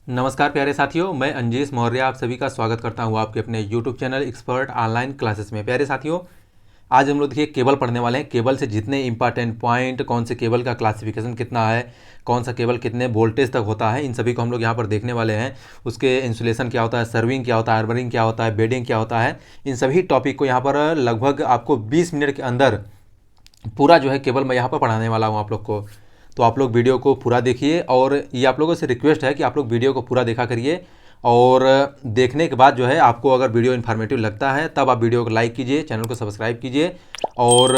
नमस्कार प्यारे साथियों, मैं अंजेश मौर्य आप सभी का स्वागत करता हूं आपके अपने YouTube channel expert online classes में। प्यारे साथियों, आज हम लोग देखिए केबल पढ़ने वाले हैं। केबल से जितने इंपॉर्टेंट पॉइंट, कौन से केबल का क्लासिफिकेशन कितना है, कौन सा केबल कितने वोल्टेज तक होता है, इन सभी को हम लोग यहाँ पर देखने वाले हैं। उसके इंसुलेशन क्या होता है, सर्विंग क्या होता है, आर्मरिंग क्या होता है, बेडिंग क्या होता है, इन सभी टॉपिक को यहाँ पर लगभग आपको 20 मिनट के अंदर पूरा जो है केबल मैं यहाँ पर पढ़ाने वाला हूँ आप लोग को। तो आप लोग वीडियो को पूरा देखिए और ये आप लोगों से रिक्वेस्ट है कि आप लोग वीडियो को पूरा देखा करिए। और देखने के बाद जो है आपको अगर वीडियो इन्फॉर्मेटिव लगता है तब आप वीडियो को लाइक कीजिए, चैनल को सब्सक्राइब कीजिए और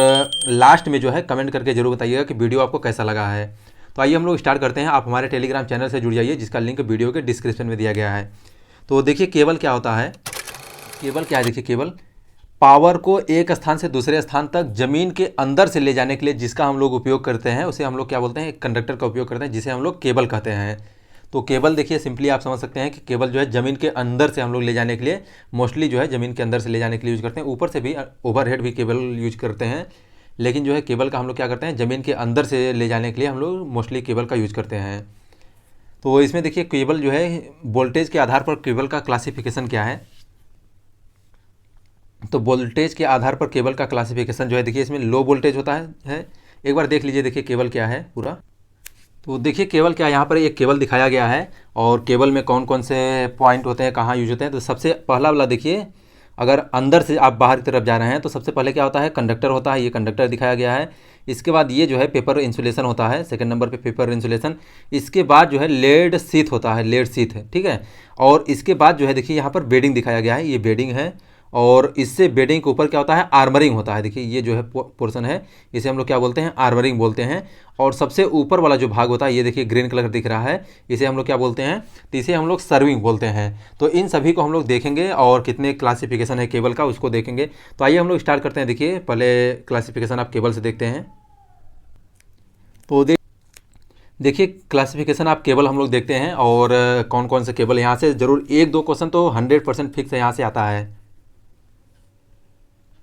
लास्ट में जो है कमेंट करके ज़रूर बताइएगा कि वीडियो आपको कैसा लगा है। तो आइए हम लोग स्टार्ट करते हैं। आप हमारे टेलीग्राम चैनल से जुड़ जाइए, जिसका लिंक वीडियो के डिस्क्रिप्शन में दिया गया है। तो देखिए केबल क्या होता है। केबल क्या है, देखिए केबल पावर को एक स्थान से दूसरे स्थान तक ज़मीन के अंदर से ले जाने के लिए जिसका हम लोग उपयोग करते हैं उसे हम लोग क्या बोलते हैं, एक कंडक्टर का उपयोग करते हैं जिसे हम लोग केबल कहते हैं। तो केबल देखिए सिंपली आप समझ सकते हैं कि केबल जो है ज़मीन के अंदर से हम लोग ले जाने के लिए, मोस्टली जो है ज़मीन के अंदर से ले जाने के लिए यूज़ करते हैं। ऊपर से भी ओवरहेड भी केबल यूज करते हैं, लेकिन जो है केबल का हम लोग क्या करते हैं, ज़मीन के अंदर से ले जाने के लिए हम लोग मोस्टली केबल का यूज करते हैं। तो इसमें देखिए केबल जो है वोल्टेज के आधार पर केबल का क्लासिफिकेशन क्या है। तो वोल्टेज के आधार पर केबल का क्लासिफिकेशन जो है, देखिए इसमें लो वोल्टेज होता है। एक बार देख लीजिए, देखिए केबल क्या है पूरा। तो देखिए केबल क्या है, यहाँ पर एक केबल दिखाया गया है और केबल में कौन कौन से पॉइंट होते हैं, कहाँ यूज होते हैं। तो सबसे पहला वाला देखिए, अगर अंदर से आप बाहर की तरफ जा रहे हैं तो सबसे पहले क्या होता है, कंडक्टर होता है। ये कंडक्टर दिखाया गया है। इसके बाद ये जो है पेपर इंसुलेशन होता है, सेकंड नंबर पे पेपर इंसुलेशन। इसके बाद जो है लेड शीथ होता है, लेड शीथ है, ठीक है। और इसके बाद जो है देखिए यहाँ पर बेडिंग दिखाया गया है, ये बेडिंग है। और इससे बेडिंग के ऊपर क्या होता है, आर्मरिंग होता है। देखिए ये जो है पोर्शन है, इसे हम लोग क्या बोलते हैं, आर्मरिंग बोलते हैं। और सबसे ऊपर वाला जो भाग होता है, ये देखिए ग्रीन कलर दिख रहा है, इसे हम लोग क्या बोलते हैं, तो इसे हम लोग सर्विंग बोलते हैं। तो इन सभी को हम लोग देखेंगे और कितने क्लासिफिकेशन है केबल का उसको देखेंगे। तो आइए हम लोग स्टार्ट करते हैं। देखिए पहले क्लासिफिकेशन आप केबल से देखते हैं। तो देखिए क्लासिफिकेशन आप केबल हम लोग देखते हैं और कौन कौन से केबल यहाँ से ज़रूर एक दो क्वेश्चन तो 100% फिक्स है यहाँ से आता है।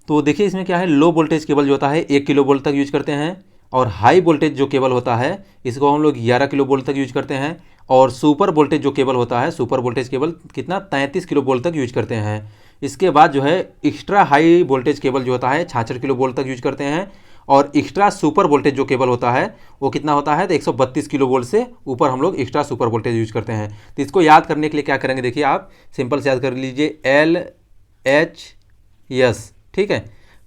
तो देखिए इसमें क्या है, लो वोल्टेज केबल जो होता है 1 किलो वोल्ट तक यूज करते हैं। और हाई वोल्टेज जो केबल होता है इसको हम लोग 11 किलो वोल्ट तक यूज करते हैं। और सुपर वोल्टेज जो केबल होता है, सुपर वोल्टेज केबल कितना, 33 किलो वोल्ट तक यूज करते हैं। इसके बाद जो है एक्स्ट्रा हाई वोल्टेज केबल जो होता है 66 किलो वोल्ट तक यूज करते हैं। और एक्स्ट्रा सुपर वोल्टेज जो केबल होता है वो कितना होता है, तो 132 किलो वोल्ट से ऊपर हम लोग एक्स्ट्रा सुपर वोल्टेज यूज करते हैं। तो इसको याद करने के लिए क्या करेंगे, देखिए आप सिंपल से याद कर लीजिए, LHS, ठीक है।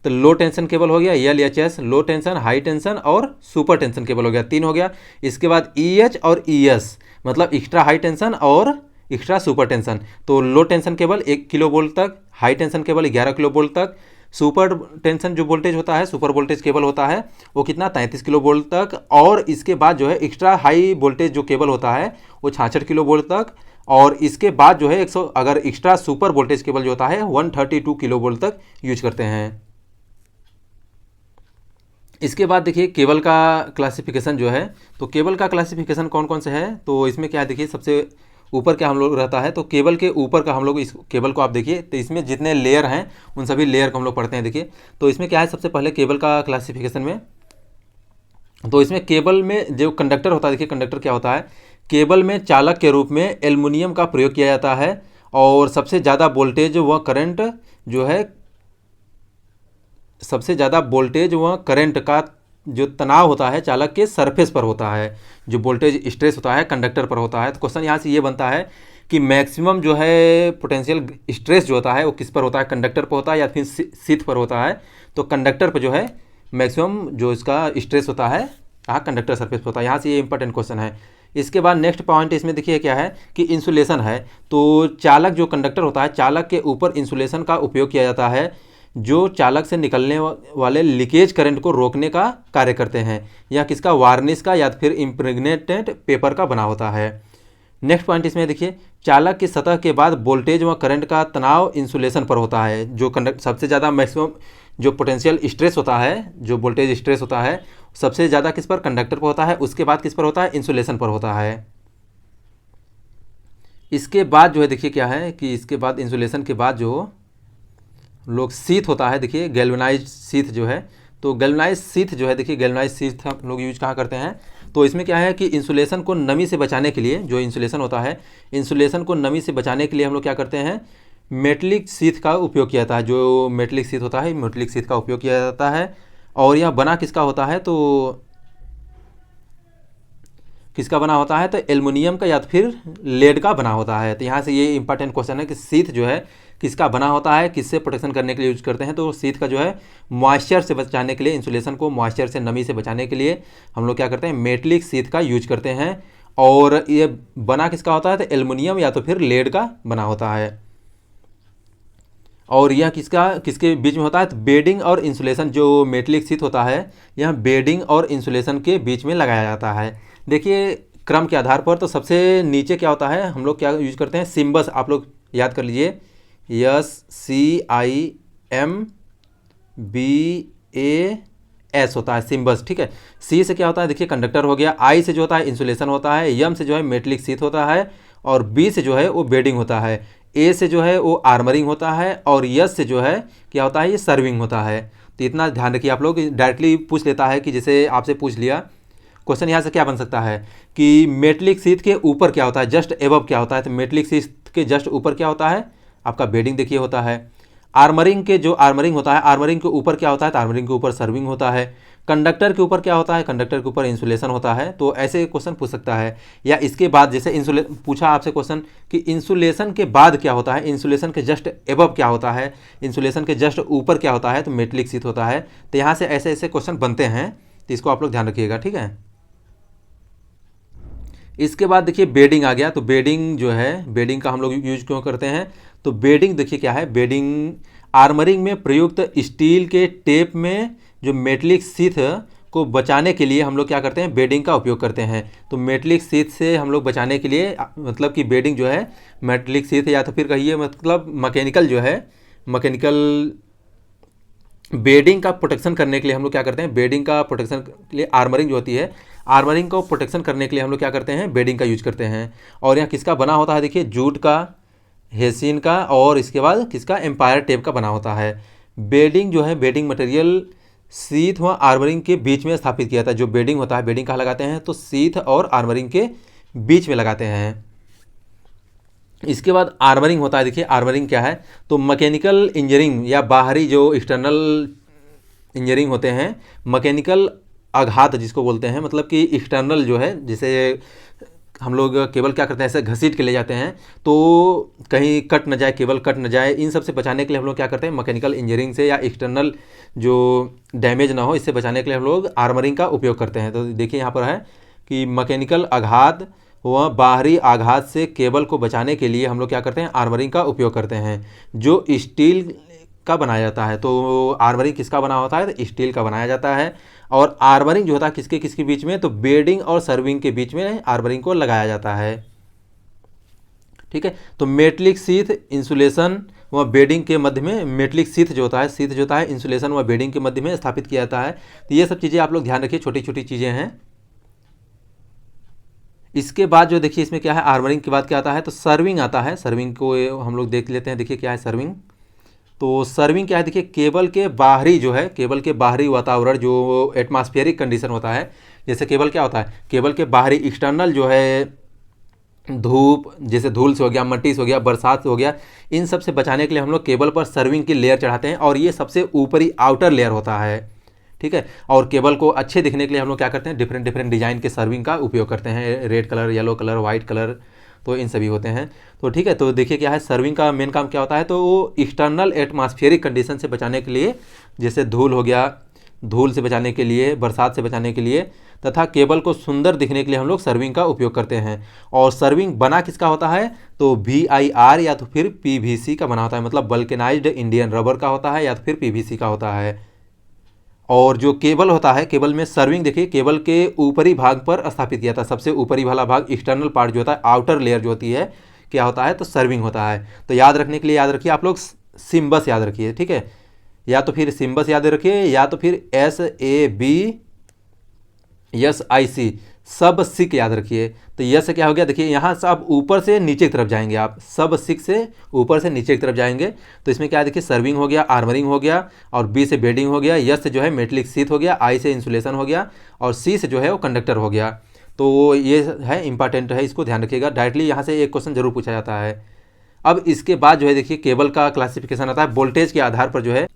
तो लो टेंशन केबल हो गया, LHS लो टेंशन, हाई टेंशन और सुपर टेंशन केबल हो गया, 3 हो गया। इसके बाद EH और ES मतलब एक्स्ट्रा हाई टेंशन और एक्स्ट्रा सुपर टेंशन। तो लो टेंशन केबल 1 किलो वोल्ट तक, high tension cable 11 kilo volt तक, सुपर टेंशन जो वोल्टेज होता है, सुपर वोल्टेज केबल होता है वो कितना, 33 किलो वोल्ट तक। और इसके बाद जो है एक्स्ट्रा हाई वोल्टेज जो केबल होता है वो 66 किलो वोल्ट तक। और इसके बाद जो है 100 अगर एक्स्ट्रा सुपर वोल्टेज केबल जो होता है 132 किलो वोल्ट तक यूज करते हैं। इसके बाद देखिए केबल का क्लासिफिकेशन जो है, तो केबल का क्लासिफिकेशन कौन कौन से है। तो इसमें क्या है, देखिए सबसे ऊपर क्या हम लोग रहता है, तो केबल के ऊपर का हम लोग इस केबल को आप देखिए, तो इसमें जितने लेयर हैं उन सभी लेयर को हम लोग पढ़ते हैं। देखिए तो इसमें क्या है, सबसे पहले केबल का क्लासिफिकेशन में, तो इसमें केबल में जो कंडक्टर होता है, देखिए कंडक्टर क्या होता है, केबल में चालक के रूप में एल्युमिनियम का प्रयोग किया जाता है। और सबसे ज़्यादा वोल्टेज व करंट जो है, सबसे ज़्यादा वोल्टेज व करंट का जो तनाव होता है चालक के सरफेस पर होता है, जो वोल्टेज स्ट्रेस होता है कंडक्टर पर होता है। तो क्वेश्चन यहाँ से ये बनता है कि मैक्सिमम जो है पोटेंशियल स्ट्रेस जो होता है वो किस पर होता है, कंडक्टर पर होता है या फिर शीथ पर होता है। तो कंडक्टर पर जो है मैक्सिमम जो इसका स्ट्रेस होता है कंडक्टर सरफेस पर होता है। यहाँ से ये इंपॉर्टेंट क्वेश्चन है। इसके बाद नेक्स्ट पॉइंट इसमें देखिए क्या है कि इंसुलेशन है। तो चालक जो कंडक्टर होता है, चालक के ऊपर इंसुलेशन का उपयोग किया जाता है जो चालक से निकलने वाले लीकेज करंट को रोकने का कार्य करते हैं, या किसका, वार्निश का या फिर इम्प्रेग्नेटेड पेपर का बना होता है। नेक्स्ट पॉइंट इसमें देखिए, चालक की सतह के बाद वोल्टेज व करंट का तनाव इंसुलेशन पर होता है। जो सबसे ज़्यादा मैक्सिमम जो पोटेंशियल स्ट्रेस होता है, जो वोल्टेज स्ट्रेस होता है सबसे ज़्यादा किस पर, कंडक्टर पर होता है। उसके बाद किस पर होता है, इंसुलेशन पर होता है। इसके बाद जो है देखिए क्या है कि इसके बाद इंसुलेशन के बाद जो लोग शीथ होता है, देखिए गैल्वेनाइज शीथ जो है, तो गैल्वेनाइज शीथ जो है, देखिए गैल्वेनाइज शीथ हम लोग यूज कहाँ करते हैं, तो इसमें क्या है कि इंसुलेशन को नमी से बचाने के लिए, जो इंसुलेशन होता है, इंसुलेशन को नमी से बचाने के लिए हम लोग क्या करते हैं, मेटलिक शीथ का उपयोग किया जाता है। जो मेटलिक शीथ होता है, मेटलिक शीथ का उपयोग किया जाता है। और यह बना किसका होता है, तो किसका बना होता है, तो एल्युमिनियम का या तो फिर लेड का बना होता है। तो यहाँ से ये इंपॉर्टेंट क्वेश्चन है कि शीथ जो है किसका बना होता है, किससे प्रोटेक्शन करने के लिए यूज करते हैं। तो शीथ का जो है मॉइस्चर से बचाने के लिए, इंसुलेशन को मॉइस्चर से, नमी से बचाने के लिए हम लोग क्या करते हैं, मेटलिक शीथ का यूज करते हैं। और ये बना किसका होता है, तो एल्युमिनियम या तो फिर लेड का बना होता है। और यह किसके बीच में होता है, तो बेडिंग और इंसुलेशन, जो मेटलिक शीथ होता है यह बेडिंग और इंसुलेशन के बीच में लगाया जाता है। देखिए क्रम के आधार पर, तो सबसे नीचे क्या होता है, हम लोग क्या यूज करते हैं, सिम्बस, आप लोग याद कर लीजिए, SCIMBAS होता है, सिम्बस, ठीक है। सी से क्या होता है, देखिए कंडक्टर हो गया, आई से जो होता है इंसुलेशन होता है, एम से जो है मेटलिक शीथ होता है, और बी से जो है वो बेडिंग होता है, ए से जो है वो आर्मरिंग होता है, और यस से जो है क्या होता है, ये सर्विंग होता है। तो इतना ध्यान रखिए आप लोग, डायरेक्टली पूछ लेता है कि जैसे आपसे पूछ लिया क्वेश्चन, यहाँ से क्या बन सकता है कि मेटलिक शीथ के ऊपर क्या होता है, जस्ट एबव क्या होता है, तो मेटलिक शीथ के जस्ट ऊपर क्या होता है, आपका बेडिंग देखिए होता है। आर्मरिंग के जो आर्मरिंग होता है, आर्मरिंग के ऊपर क्या होता है, तो आर्मरिंग के ऊपर सर्विंग होता है। कंडक्टर के ऊपर क्या होता है, कंडक्टर के ऊपर इंसुलेशन होता है। तो ऐसे क्वेश्चन पूछ सकता है। या इसके बाद जैसे पूछा आपसे क्वेश्चन कि इंसुलेशन के बाद क्या होता है, इंसुलेशन के जस्ट एबव क्या होता है, इंसुलेशन के जस्ट ऊपर क्या होता है, तो मेटलिक शीथ होता है। तो यहाँ से ऐसे ऐसे क्वेश्चन बनते हैं, तो इसको आप लोग ध्यान रखिएगा, ठीक है। इसके बाद देखिए बेडिंग आ गया। तो बेडिंग जो है, बेडिंग का हम लोग यूज क्यों करते हैं, तो बेडिंग देखिए क्या है, बेडिंग आर्मरिंग में प्रयुक्त स्टील के टेप में जो मेटलिक शीथ को बचाने के लिए हम लोग क्या करते हैं, बेडिंग का उपयोग करते हैं। तो मेटलिक शीथ से हम लोग बचाने के लिए, मतलब कि बेडिंग जो है मेटलिक शीथ या तो फिर कहिए मतलब मैकेनिकल जो है, मैकेनिकल बेडिंग का प्रोटेक्शन करने के लिए हम लोग क्या करते हैं, बेडिंग का प्रोटेक्शन के लिए आर्मरिंग जो होती है, आर्मरिंग को प्रोटेक्शन करने के लिए हम लोग क्या करते हैं, बेडिंग का यूज करते हैं। और यहाँ किसका बना होता है, देखिए जूट का, हेसिन का, और इसके बाद किसका, एम्पायर टेप का बना होता है। बेडिंग जो है, बेडिंग मटेरियल शीथ व आर्मरिंग के बीच में स्थापित किया जाता है। जो बेडिंग होता है, बेडिंग कहाँ लगाते हैं, तो शीथ और आर्मरिंग के बीच में लगाते हैं। इसके बाद आर्मरिंग होता है। देखिए आर्मरिंग क्या है, तो मैकेनिकल इंजरिंग या बाहरी जो एक्सटर्नल इंजरिंग होते हैं, मैकेनिकल आघात जिसको बोलते हैं, मतलब कि एक्सटर्नल जो है, जैसे हम लोग केबल क्या करते हैं, ऐसे घसीट के ले जाते हैं तो कहीं कट न जाए, केबल कट न जाए, इन सब से बचाने के लिए हम लोग क्या करते हैं, मैकेनिकल इंजरिंग से या एक्सटर्नल जो डैमेज ना हो, इससे बचाने के लिए हम लोग आर्मरिंग का उपयोग करते हैं। तो देखिए यहाँ पर है कि मैकेनिकल आघात व बाहरी आघात से केबल को बचाने के लिए हम लोग क्या करते हैं, आर्मरिंग का उपयोग करते हैं, जो स्टील का बनाया जाता है। तो आर्मरिंग किसका बना होता है, तो स्टील का बनाया जाता है। और आर्मरिंग जो होता है किसके किसके बीच में, तो बेडिंग और सर्विंग के बीच में आर्मरिंग को लगाया जाता है, ठीक है। तो मेटलिक शीथ इंसुलेशन व बेडिंग के मध्य में, मेटलिक शीथ जो होता है, शीथ जो होता है इंसुलेशन व बेडिंग के मध्य में स्थापित किया जाता है। तो ये सब चीज़ें आप लोग ध्यान रखिए, छोटी छोटी चीज़ें हैं। इसके बाद जो देखिए इसमें क्या है, आर्मरिंग के बाद क्या आता है, तो सर्विंग आता है। सर्विंग को हम लोग देख लेते हैं। देखिए क्या है सर्विंग, तो सर्विंग क्या है, देखिए केबल के बाहरी जो है, केबल के बाहरी वातावरण जो एटमॉस्फेरिक कंडीशन होता है, जैसे केबल क्या होता है, केबल के बाहरी एक्सटर्नल जो है धूप, जैसे धूल से हो गया, मट्टी से हो गया, बरसात से हो गया, इन सब से बचाने के लिए हम लोग केबल पर सर्विंग की लेयर चढ़ाते हैं। और ये सबसे ऊपरी आउटर लेयर होता है, ठीक है। और केबल को अच्छे दिखने के लिए हम लोग क्या करते हैं, डिफरेंट डिफरेंट डिजाइन के सर्विंग का उपयोग करते हैं, red colour, yellow colour, white colour, तो इन सभी होते हैं। तो ठीक है, तो देखिए क्या है, सर्विंग का मेन काम क्या होता है, तो वो एक्सटर्नल एटमॉस्फेरिक कंडीशन से बचाने के लिए, जैसे धूल हो गया, धूल से बचाने के लिए, बरसात से बचाने के लिए, तथा केबल को सुंदर दिखने के लिए हम लोग सर्विंग का उपयोग करते हैं। और सर्विंग बना किसका होता है, तो VIR या तो फिर PVC का बना होता है, मतलब वल्केनाइज्ड इंडियन रबर का होता है या तो फिर PVC का होता है। और जो केबल होता है, केबल में सर्विंग देखिए केबल के ऊपरी भाग पर स्थापित किया था, सबसे ऊपरी वाला भाग, एक्सटर्नल पार्ट जो होता है, आउटर लेयर जो होती है, क्या होता है, तो सर्विंग होता है। तो याद रखने के लिए याद रखिए आप लोग, सिम्बस याद रखिए, ठीक है, या तो फिर सिम्बस याद रखिए, या तो फिर SABSIC सब सिक याद रखिए। तो यह से क्या हो गया, देखिए यहाँ से आप ऊपर से नीचे की तरफ जाएंगे, आप सब सिक से ऊपर से नीचे की तरफ जाएंगे। तो इसमें क्या है, देखिए सर्विंग हो गया, आर्मरिंग हो गया, और B से बेडिंग हो गया, यस से जो है मेटलिक शीथ हो गया, I से इंसुलेशन हो गया, और C से जो है वो कंडक्टर हो गया। तो ये है इंपॉर्टेंट है, इसको ध्यान रखिएगा, डायरेक्टली यहाँ से एक क्वेश्चन जरूर पूछा जाता है। अब इसके बाद जो है देखिए केबल का क्लासिफिकेशन आता है वोल्टेज के आधार पर, जो है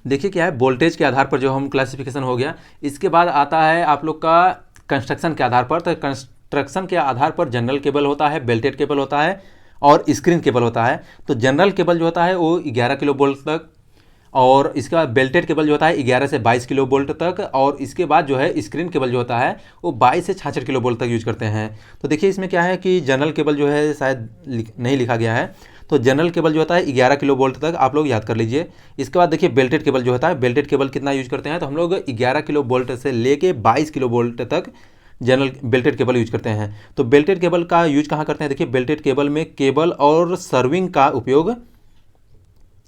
देखिए क्या है, वोल्टेज के आधार पर जो हम क्लासिफिकेशन हो गया। इसके बाद आता है आप लोग का कंस्ट्रक्शन के आधार पर। तो कंस्ट्रक्शन के आधार पर जनरल केबल होता है, बेल्टेड केबल होता है और स्क्रीन केबल होता है। तो जनरल केबल जो होता है वो 11 किलो वोल्ट तक, और इसके बाद बेल्टेड केबल जो होता है 11 से 22 किलो वोल्ट तक, और इसके बाद जो है स्क्रीन केबल जो होता है वो 22 से 66 किलो वोल्ट तक यूज करते हैं। तो देखिए इसमें क्या है कि जनरल केबल जो है शायद नहीं लिखा गया है, तो जनरल केबल जो होता है 11 किलो वोल्ट तक आप लोग याद कर लीजिए। इसके बाद देखिए बेल्टेड केबल जो होता है, बेल्टेड केबल कितना यूज करते हैं, तो हम लोग 11 किलो वोल्ट से लेके 22 किलो वोल्ट तक जनरल बेल्टेड केबल यूज करते हैं। तो बेल्टेड केबल का यूज कहाँ करते हैं, देखिए बेल्टेड केबल में केबल और सर्विंग का उपयोग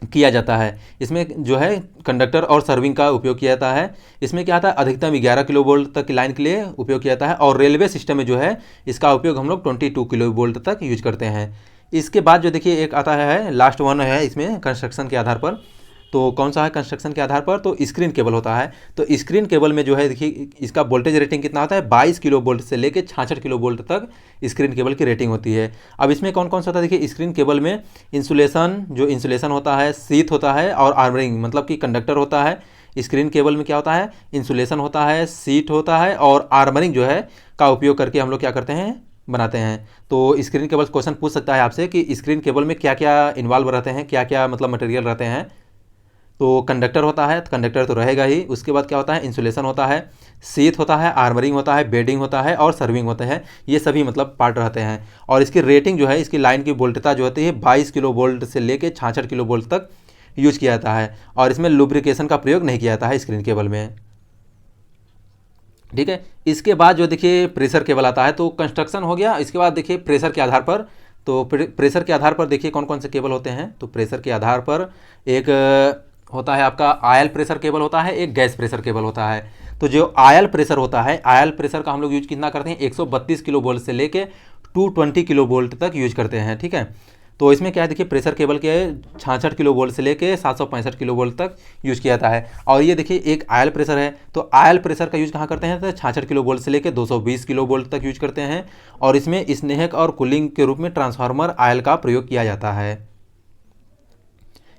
किया जाता है। इसमें जो है कंडक्टर और सर्विंग का उपयोग किया जाता है। इसमें क्या आता है, अधिकतम 11 किलो वोल्ट तक की लाइन के लिए उपयोग किया जाता है, और रेलवे सिस्टम में जो है इसका उपयोग हम लोग 22 किलो वोल्ट तक यूज करते हैं। इसके बाद जो देखिए एक आता है, लास्ट वन है इसमें कंस्ट्रक्शन के आधार पर। तो कौन सा है कंस्ट्रक्शन के आधार पर, तो स्क्रीन केबल होता है। तो स्क्रीन केबल में जो है देखिए इसका वोल्टेज रेटिंग कितना होता है, 22 किलो वोल्ट से लेकर 66 किलो वोल्ट तक स्क्रीन केबल की रेटिंग होती है। अब इसमें कौन कौन सा होता है, देखिए स्क्रीन केबल में इंसुलेशन होता है, शीथ होता है और आर्मरिंग, मतलब कि कंडक्टर होता है। स्क्रीन केबल में क्या होता है, इंसुलेशन होता है, शीट होता है और आर्मरिंग जो है का उपयोग करके हम लोग क्या करते हैं, बनाते हैं। तो स्क्रीन केबल क्वेश्चन पूछ सकता है आपसे कि स्क्रीन केबल में क्या क्या इन्वॉल्व रहते हैं, क्या क्या मतलब मटेरियल रहते हैं। तो कंडक्टर होता है, तो कंडक्टर तो रहेगा ही। उसके बाद क्या होता है, इंसुलेशन होता है, शीथ होता है, आर्मरिंग होता है, बेडिंग होता है और सर्विंग होता है। ये सभी मतलब पार्ट रहते हैं। और इसकी रेटिंग जो है, इसकी लाइन की वोल्टता जो होती है 22 किलो वोल्ट से लेकर 66 किलो वोल्ट तक यूज किया जाता है। और इसमें लुब्रिकेशन का प्रयोग नहीं किया जाता है स्क्रीन केबल में, ठीक है। इसके बाद जो देखिए प्रेशर केबल आता है। तो कंस्ट्रक्शन हो गया, इसके बाद देखिए प्रेशर के आधार पर। तो प्रेशर के आधार पर देखिए कौन कौन से केबल होते हैं। तो प्रेशर के आधार पर एक होता है आपका आयल प्रेशर केबल होता है, एक गैस प्रेशर केबल होता है। तो जो आयल प्रेशर होता है, आयल प्रेशर का हम लोग यूज कितना करते हैं, 132 किलो वोल्ट से लेके 220 किलो वोल्ट तक यूज करते हैं, ठीक है। तो इसमें क्या है, देखिए प्रेशर केबल के 66 किलो वोल्ट से लेके 765 किलो वोल्ट तक यूज किया जाता है। और ये देखिए एक आयल प्रेशर है, तो आयल प्रेशर का यूज कहाँ करते हैं, तो 66 किलो वोल्ट से लेके 220 किलो वोल्ट तक यूज करते हैं। और इसमें स्नेहक और कूलिंग के रूप में ट्रांसफार्मर आयल का प्रयोग किया जाता है।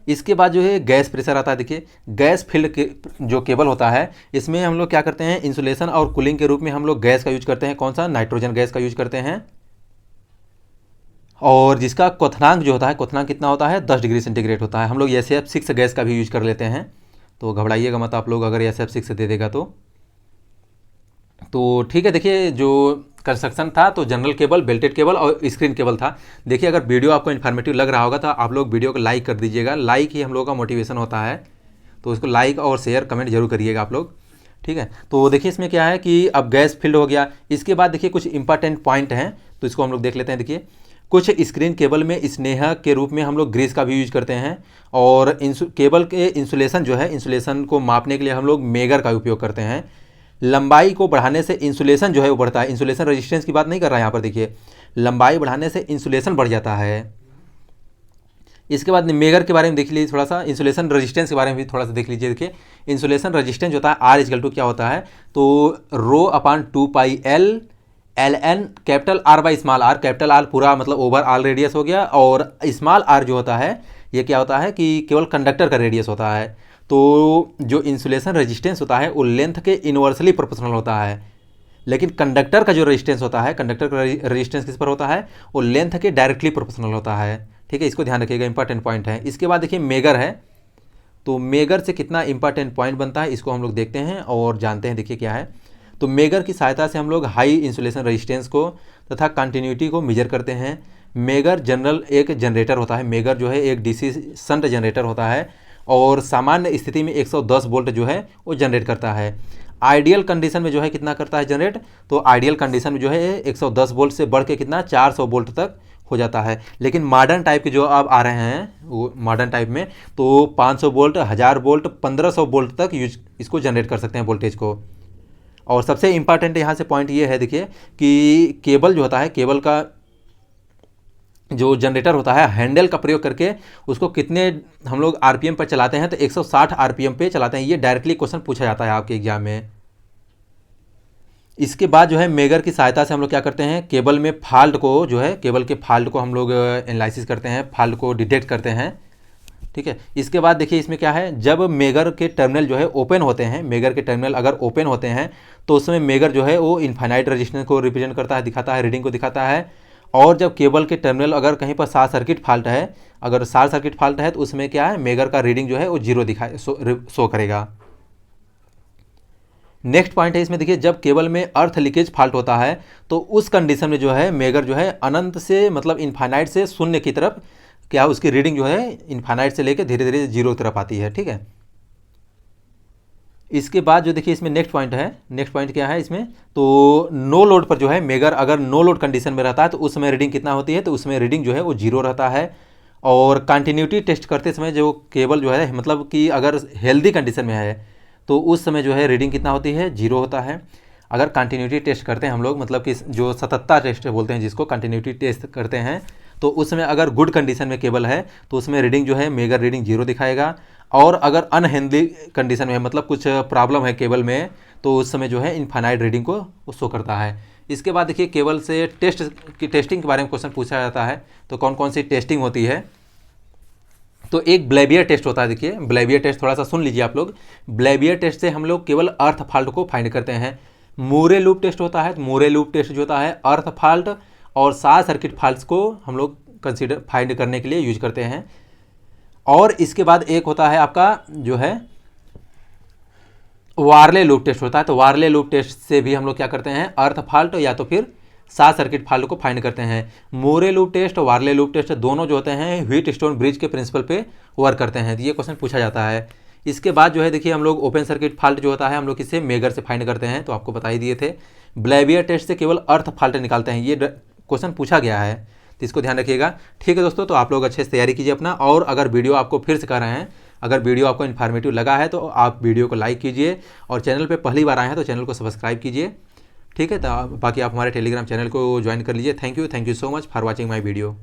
इसके बाद जो है गैस प्रेशर आता है। देखिए गैस फील्ड के जो केबल होता है, इसमें हम लोग क्या करते हैं, इंसुलेशन और कूलिंग के रूप में हम लोग गैस का यूज करते हैं। कौन सा, नाइट्रोजन गैस का यूज करते हैं। और जिसका क्वथनांक जो होता है, क्वथनांक कितना होता है, 10 डिग्री सेंटीग्रेड होता है। हम लोग SF6 गैस का भी यूज कर लेते हैं, तो घबराइएगा मत आप लोग अगर SF6 दे देगा तो ठीक है। देखिए जो कंस्ट्रक्शन था, तो जनरल केबल, बेल्टेड केबल और स्क्रीन केबल था। देखिए अगर वीडियो आपको इन्फॉर्मेटिव लग रहा होगा तो आप लोग वीडियो को लाइक कर दीजिएगा। लाइक ही हम लोगों का मोटिवेशन होता है, तो इसको लाइक और शेयर कमेंट जरूर करिएगा आप लोग, ठीक है। तो देखिए इसमें क्या है कि अब गैस फील्ड हो गया। इसके बाद देखिए कुछ इंपॉर्टेंट पॉइंट हैं, तो इसको हम लोग देख लेते हैं। देखिए कुछ स्क्रीन केबल में स्नेहक के रूप में हम लोग ग्रीस का भी यूज करते हैं। और केबल के इंसुलेशन जो है, इंसुलेशन को मापने के लिए हम लोग मेगर का उपयोग करते हैं। लंबाई को बढ़ाने से इंसुलेशन जो है वो बढ़ता है। इंसुलेशन रेजिस्टेंस की बात नहीं कर रहा है यहाँ पर, देखिए लंबाई बढ़ाने से इंसुलेशन बढ़ जाता है। इसके बाद मेगर के बारे में देख लीजिए थोड़ा सा, इंसुलेशन रेजिस्टेंस के बारे में भी थोड़ा सा देख लीजिए। देखिए इंसुलेशन रेजिस्टेंस होता है R क्या होता है, तो ρ/2πL ln कैपिटल R/स्मॉल r। कैपिटल R पूरा मतलब ओवर ऑल रेडियस हो गया, और स्मॉल r जो होता है ये क्या होता है कि केवल कंडक्टर का रेडियस होता है। तो जो इंसुलेशन रेजिस्टेंस होता है वो लेंथ के इनवर्सली प्रोपोर्शनल होता है, लेकिन कंडक्टर का जो रेजिस्टेंस होता है, कंडक्टर का रेजिस्टेंस किस पर होता है, वो लेंथ के डायरेक्टली प्रोपोर्शनल होता है, ठीक है। इसको ध्यान रखिएगा, इंपॉर्टेंट पॉइंट है। इसके बाद देखिए मेगर है। तो मेगर से कितना इंपॉर्टेंट पॉइंट बनता है, इसको हम लोग देखते हैं और जानते हैं। देखिए क्या है, तो मेगर की सहायता से हम लोग हाई इंसुलेशन रेजिस्टेंस को तथा कंटिन्यूटी को मेजर करते हैं। मेगर जनरल एक जनरेटर होता है। मेगर जो है एक DC शंट जनरेटर होता है, और सामान्य स्थिति में 110 वोल्ट जो है वो जनरेट करता है। आइडियल कंडीशन में जो है कितना करता है जनरेट, तो आइडियल कंडीशन में जो है 110 वोल्ट से बढ़ के कितना 400 वोल्ट तक हो जाता है। लेकिन मॉडर्न टाइप के जो अब आ रहे हैं, वो मॉडर्न टाइप में तो 500 वोल्ट, 1000 वोल्ट, 1500 वोल्ट तक इसको जनरेट कर सकते हैं वोल्टेज को। और सबसे इंपॉर्टेंट यहाँ से पॉइंट ये है, देखिए कि केबल जो होता है, केबल का जो जनरेटर होता है, हैंडल का प्रयोग करके उसको कितने हम लोग RPM पर चलाते हैं, तो 160 RPM पे चलाते हैं। ये डायरेक्टली क्वेश्चन पूछा जाता है आपके एग्जाम में। इसके बाद जो है मेगर की सहायता से हम लोग क्या करते हैं, केबल में फॉल्ट को जो है, केबल के फॉल्ट को हम लोग एनालिसिस करते हैं, फॉल्ट को डिटेक्ट करते हैं। ठीक है, इसके बाद देखिए इसमें क्या है, जब मेगर के टर्मिनल जो है ओपन होते हैं, मेगर के टर्मिनल अगर ओपन होते हैं तो उसमें मेगर जो है वो इनफाइनाइट रेजिस्टेंस को रिप्रेजेंट करता है, दिखाता है, रीडिंग को दिखाता है। और जब केबल के टर्मिनल अगर कहीं पर शॉर्ट सर्किट फॉल्ट है, अगर शॉर्ट सर्किट फॉल्ट है तो उसमें क्या है, मेगर का रीडिंग जो है वो जीरो शो करेगा। नेक्स्ट पॉइंट है इसमें देखिए, जब केबल में अर्थ लीकेज फॉल्ट होता है तो उस कंडीशन में जो है मेगर जो है अनंत से मतलब इनफाइनाइट से शून्य की तरफ क्या उसकी रीडिंग जो है इनफाइनाइट से लेकर धीरे धीरे जीरो की तरफ आती है। ठीक है, इसके बाद जो देखिए इसमें नेक्स्ट पॉइंट है, नेक्स्ट पॉइंट क्या है इसमें, तो नो लोड पर जो है मेगर अगर नो लोड कंडीशन में रहता है तो उसमें रीडिंग कितना होती है, तो उसमें रीडिंग जो है वो जीरो रहता है। और कंटिन्यूटी टेस्ट करते समय जो केबल जो है मतलब कि अगर हेल्दी कंडीशन में है तो उस समय जो है रीडिंग कितना होती है, जीरो होता है। अगर कंटिन्यूटी टेस्ट करते हैं हम लोग, मतलब कि जो सततता टेस्ट बोलते हैं जिसको, कंटिन्यूटी टेस्ट करते हैं, तो उसमें अगर गुड कंडीशन में केबल है तो उसमें रीडिंग जो है मेगर रीडिंग जीरो दिखाएगा। और अगर अनहेल्दी कंडीशन में है, मतलब कुछ प्रॉब्लम है केबल में, तो उस समय जो है इनफाइनाइट रीडिंग को शो करता है। इसके बाद देखिए केबल से टेस्टिंग के बारे में क्वेश्चन पूछा जाता है, तो कौन कौन सी टेस्टिंग होती है। तो एक ब्लेबियर टेस्ट होता है, देखिए ब्लेबियर टेस्ट थोड़ा सा सुन लीजिए आप लोग। ब्लेबियर टेस्ट से हम लोग केवल अर्थ फॉल्ट को फाइंड करते हैं। मूरे लूप टेस्ट होता है, मूरे लूप टेस्ट जो होता है अर्थ फॉल्ट और शॉर्ट सर्किट फॉल्ट्स को हम लोग कंसीडर फाइंड करने के लिए यूज करते हैं। और इसके बाद एक होता है आपका जो है वार्ले लूप टेस्ट होता है। तो वार्ले लूप टेस्ट से भी हम लोग क्या करते हैं, अर्थ फॉल्ट या तो फिर शॉर्ट सर्किट फॉल्ट को फाइंड करते हैं। मूरे लूप टेस्ट और वार्ले लूप टेस्ट दोनों जो होते हैं व्हीटस्टोन ब्रिज के प्रिंसिपल पे वर्क करते हैं। तो ये क्वेश्चन पूछा जाता है। इसके बाद जो है देखिए हम लोग ओपन सर्किट फॉल्ट जो होता है हम लोग किससे, मेगर से फाइंड करते हैं, तो आपको बता ही दिए थे। ब्लेबियर टेस्ट से केवल अर्थ फॉल्ट निकालते हैं, ये क्वेश्चन पूछा गया है, तो इसको ध्यान रखिएगा। ठीक है दोस्तों, तो आप लोग अच्छे से तैयारी कीजिए अपना। और अगर वीडियो आपको फिर से कर रहे हैं, अगर वीडियो आपको इन्फॉर्मेटिव लगा है तो आप वीडियो को लाइक कीजिए, और चैनल पे पहली बार आए हैं तो चैनल को सब्सक्राइब कीजिए। ठीक है, तो बाकी आप हमारे टेलीग्राम चैनल को ज्वाइन कर लीजिए। Thank you so much for watching my video.